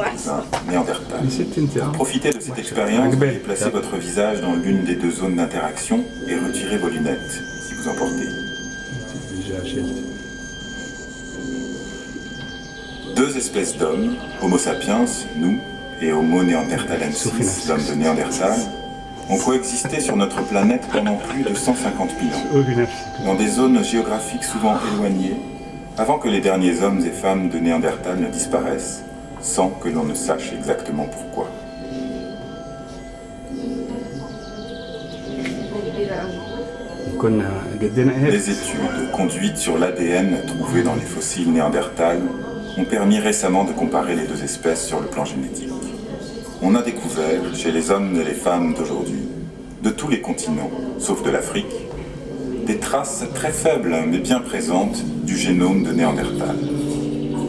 cousin néandertal. Profitez de cette expérience et placez votre visage dans l'une des deux zones d'interaction et retirez vos lunettes, si vous en portez. Deux espèces d'hommes, Homo sapiens, nous, et Homo neanderthalensis, l'homme de Néandertal, ont coexisté sur notre planète pendant plus de 150 000 ans, dans des zones géographiques souvent éloignées, avant que les derniers hommes et femmes de Néandertal ne disparaissent, sans que l'on ne sache exactement pourquoi. Les études conduites sur l'ADN trouvé dans les fossiles Néandertal ont permis récemment de comparer les deux espèces sur le plan génétique. On a découvert, chez les hommes et les femmes d'aujourd'hui, de tous les continents, sauf de l'Afrique, des traces très faibles mais bien présentes du génome de Néandertal.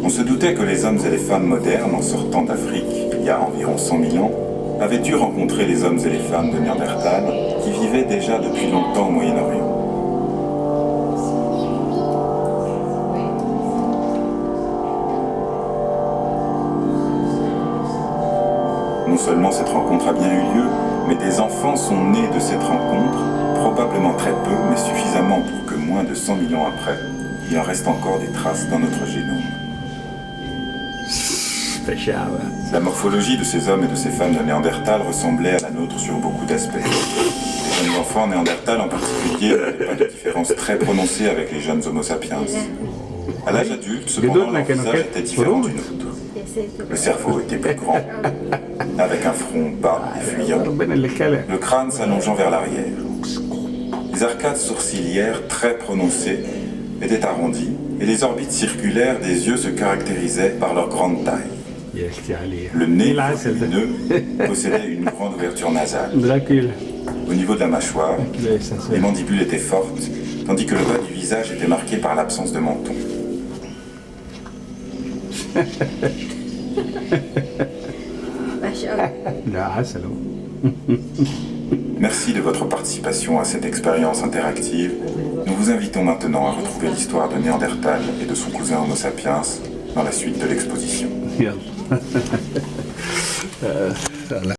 On se doutait que les hommes et les femmes modernes, en sortant d'Afrique il y a environ 100 000 ans, avaient dû rencontrer les hommes et les femmes de Néandertal qui vivaient déjà depuis longtemps au Moyen-Orient. Non seulement cette rencontre a bien eu lieu, mais des enfants sont nés de cette rencontre, probablement très peu, mais suffisamment pour que moins de 100 000 ans après, il en reste encore des traces dans notre génome. La morphologie de ces hommes et de ces femmes de Néandertal ressemblait à la nôtre sur beaucoup d'aspects. Les jeunes enfants Néandertal en particulier n'avaient pas de différence très prononcée avec les jeunes Homo sapiens. À l'âge adulte, cependant, leur visage était différent du nôtre. Le cerveau était plus grand, avec un front bas et fuyant, le crâne s'allongeant vers l'arrière. Les arcades sourcilières très prononcées étaient arrondies et les orbites circulaires des yeux se caractérisaient par leur grande taille. Le nez lumineux possédait une grande ouverture nasale. Au niveau de la mâchoire, les mandibules étaient fortes, tandis que le bas du visage était marqué par l'absence de menton. Merci de votre participation à cette expérience interactive. Nous vous invitons maintenant à retrouver l'histoire de Néandertal et de son cousin Homo sapiens dans la suite de l'exposition.